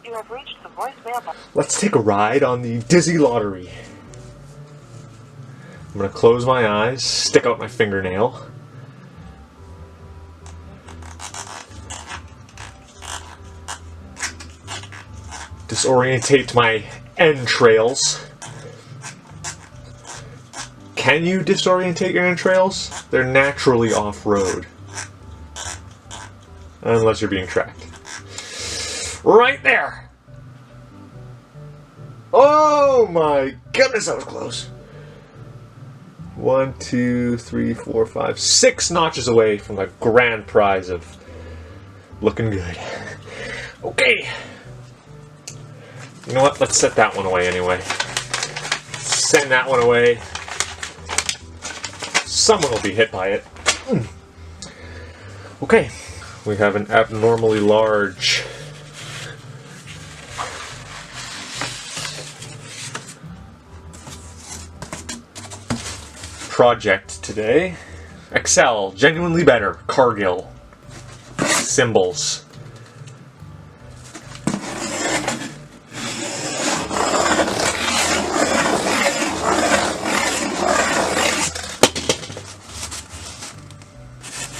You have reached the voicemail box. Let's take a ride on the Dizzy Lottery. I'm gonna close my eyes, stick out my fingernail. Disorientate my entrails. Can you disorientate your entrails? They're naturally off-road. Unless you're being tracked. Right there! Oh my goodness, that was close. 1, 2, 3, 4, 5, 6 notches away from the grand prize of looking good. Okay. You know what? Let's set that one away anyway. Send that one away. Someone will be hit by it. Okay. We have an abnormally large project today. Excel, genuinely better. Cargill. Symbols.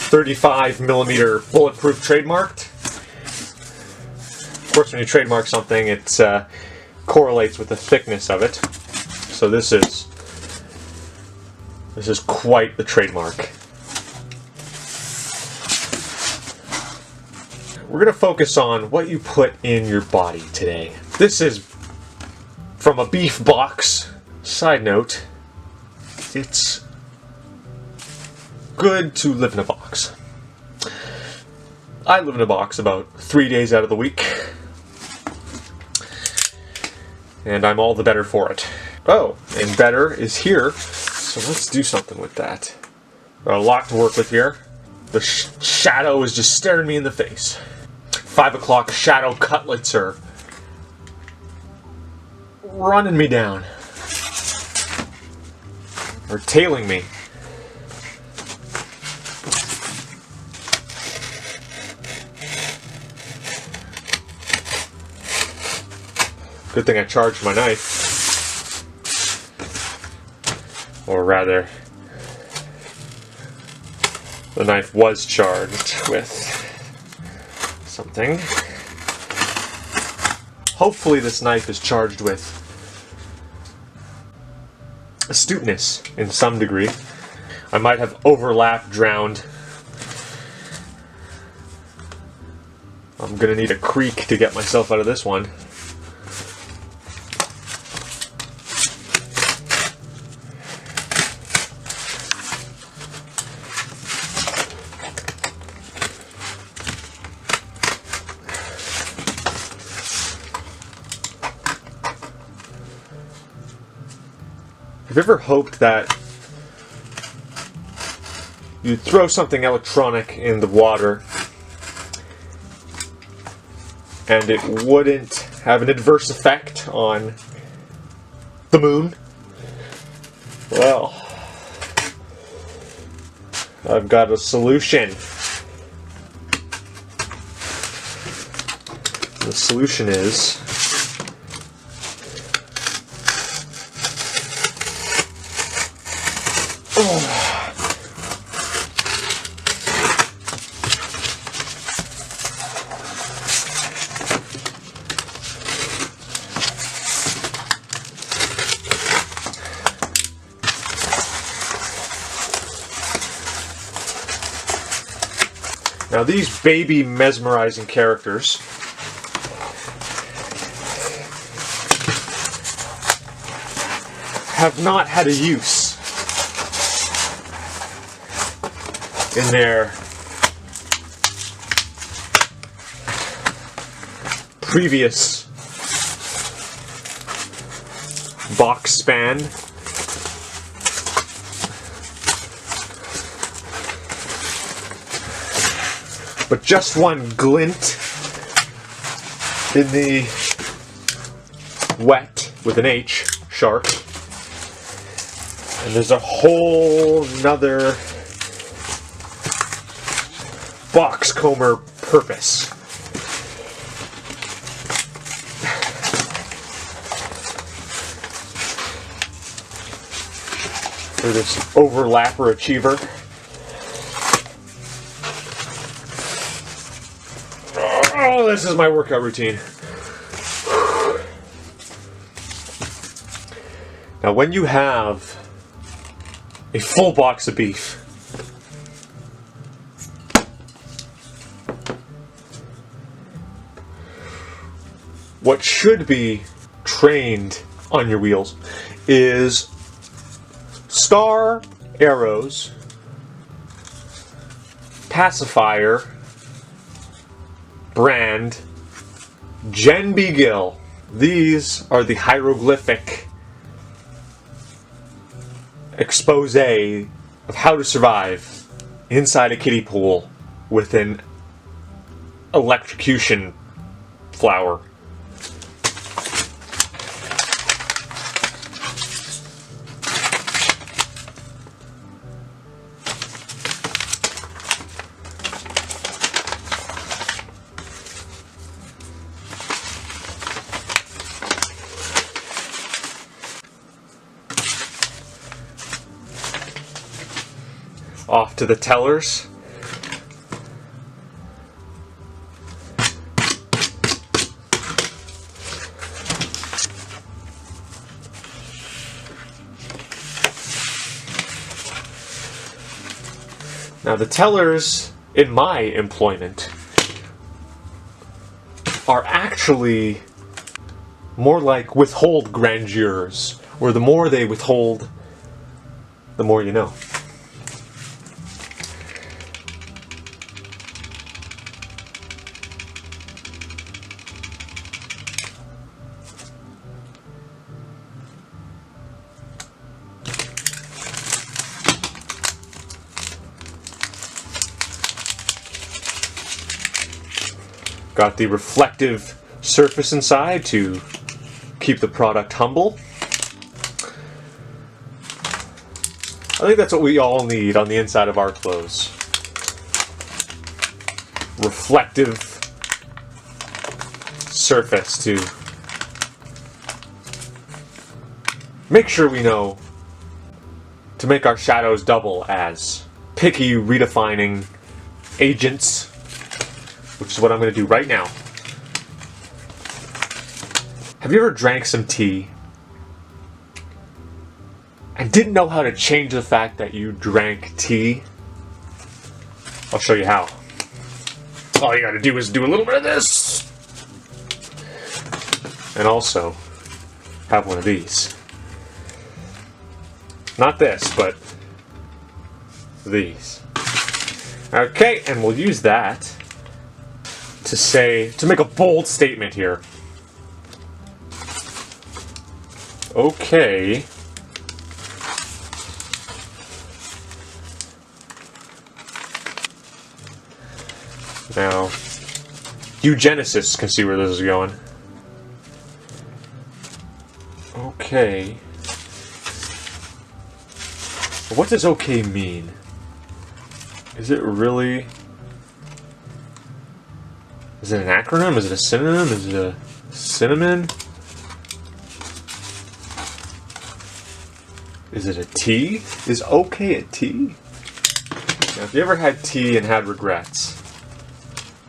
.35mm bulletproof trademarked. Of course, when you trademark something, it correlates with the thickness of it. So this is quite the trademark. We're going to focus on what you put in your body today. This is from a beef box. Side note, it's good to live in a box. I live in a box about 3 days out of the week. And I'm all the better for it. Oh, and better is here. So let's do something with that. Got a lot to work with here. The shadow is just staring me in the face. 5 o'clock shadow cutlets are running me down. Or tailing me. Good thing I charged my knife. Or rather, the knife was charged with something. Hopefully this knife is charged with astuteness in some degree. I might have overlap drowned. I'm gonna need a creek to get myself out of this one. Have you ever hoped that you'd throw something electronic in the water and it wouldn't have an adverse effect on the moon? Well, I've got a solution. The solution is now these baby mesmerizing characters have not had a use in their previous box span. But just one glint in the wet with an H, shark, and there's a whole nother box comber purpose. or this overlapper achiever. Oh, this is my workout routine. Now, when you have a full box of beef, what should be trained on your wheels is star, arrows, pacifier, brand, Gen Beagle. These are the hieroglyphic expose of how to survive inside a kiddie pool with an electrocution flower. Off to the tellers. Now the tellers in my employment are actually more like withhold grandeurs, where the more they withhold, the more you know. Got the reflective surface inside to keep the product humble. I think that's what we all need on the inside of our clothes. Reflective surface to make sure we know to make our shadows double as picky redefining agents, which is what I'm going to do right now. Have you ever drank some tea and didn't know how to change the fact that you drank tea? I'll show you how. All you got to do is do a little bit of this. And also have one of these. Not this, but these. Okay, and we'll use that to make a bold statement here. Okay. Now, eugenicists can see where this is going. Okay. What does okay mean? Is it really... Is it an acronym? Is it a synonym? Is it a cinnamon? Is it a tea? Is okay a tea? Now, if you ever had tea and had regrets,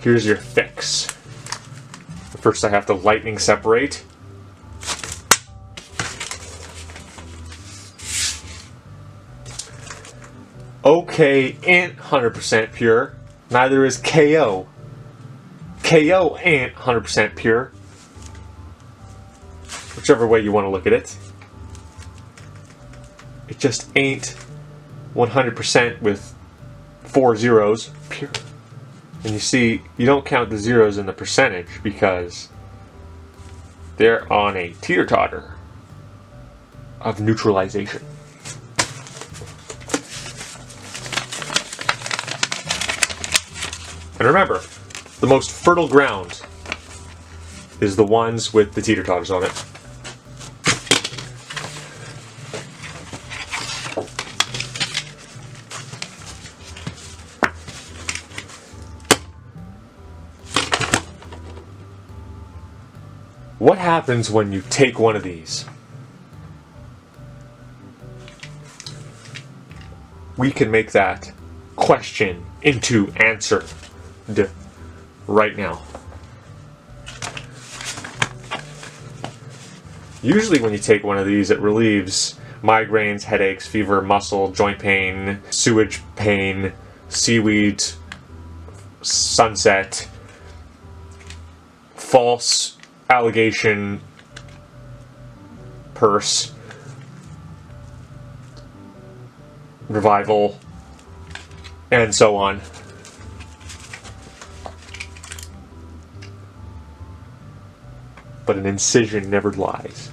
here's your fix. First I have to lightning separate. Okay ain't 100% pure. Neither is KO. KO ain't 100% pure. Whichever way you want to look at it. It just ain't 100% with 4 zeros pure. And you see, you don't count the zeros in the percentage because they're on a teeter-totter of neutralization. And remember, the most fertile ground is the ones with the teeter-totters on it. What happens when you take one of these? we can make that question into answer right now. Usually when you take one of these, it relieves migraines, headaches, fever, muscle, joint pain, sewage pain, seaweed, sunset, false allegation, purse, revival, and so on. But an incision never lies.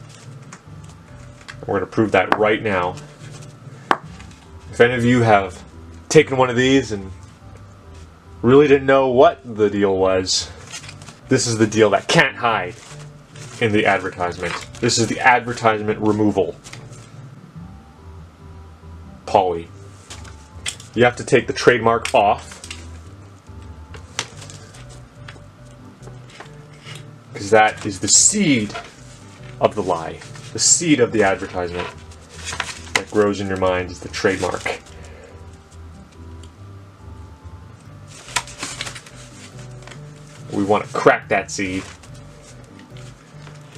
We're going to prove that right now. If any of you have taken one of these and really didn't know what the deal was, this is the deal that can't hide in the advertisement. This is the advertisement removal. Poly. You have to take the trademark off, because that is the seed of the lie. The seed of the advertisement that grows in your mind is the trademark. We want to crack that seed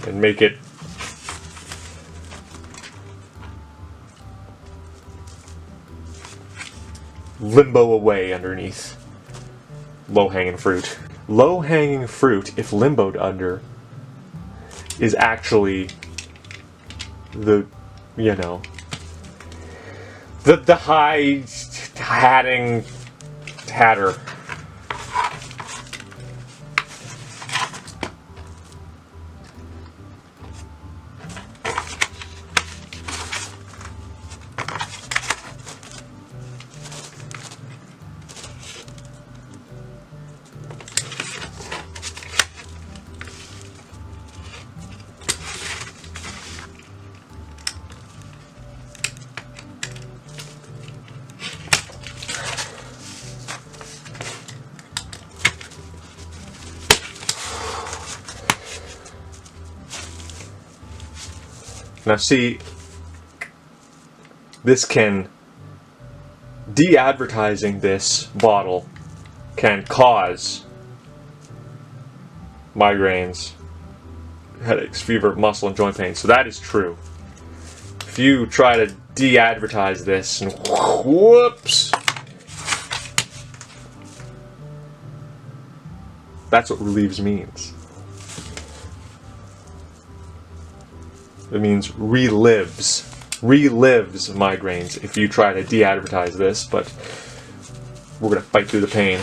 and make it limbo away underneath. Low-hanging fruit. Low-hanging fruit, if limboed under, is actually the high hatting hatter. Now see, this can, de-advertising this bottle can cause migraines, headaches, fever, muscle, and joint pain. So that is true. If you try to de-advertise this, and whoops, that's what relieves means. It means relives migraines if you try to de-advertise this, but we're going to fight through the pain.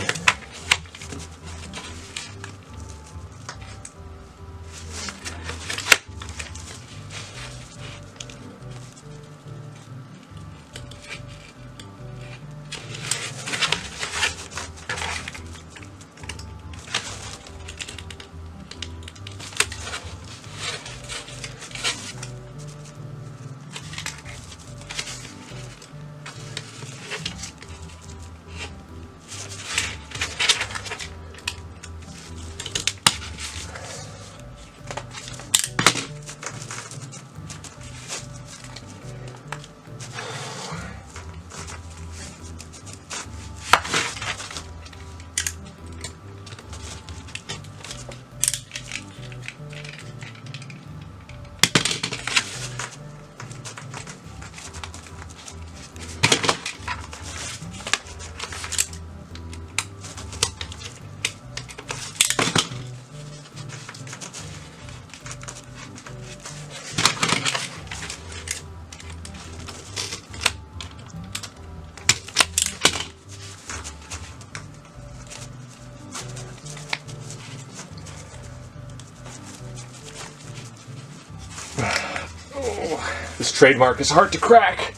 This trademark is hard to crack.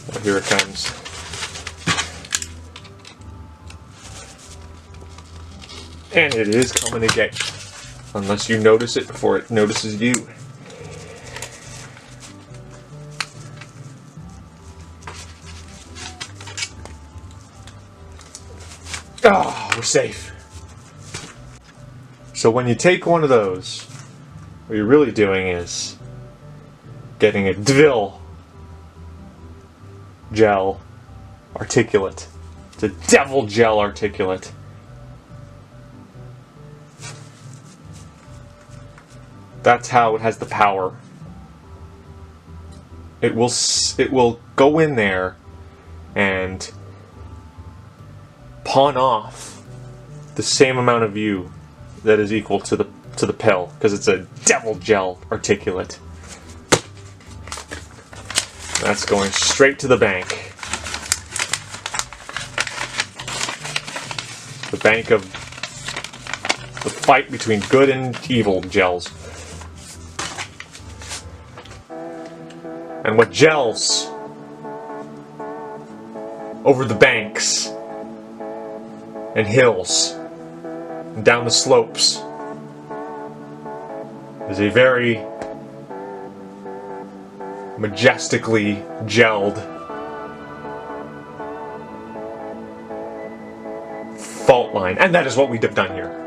Well, here it comes. And it is coming to get you. Unless you notice it before it notices you. Oh, we're safe. So when you take one of those, what you're really doing is getting a Dvil gel articulate. It's a devil gel articulate. That's how it has the power. It will go in there and pawn off the same amount of you that is equal to the pill, because it's a devil gel articulate. That's going straight to the bank. The bank of the fight between good and evil gels. And what gels over the banks and hills and down the slopes is a very majestically gelled fault line. And that is what we have done here.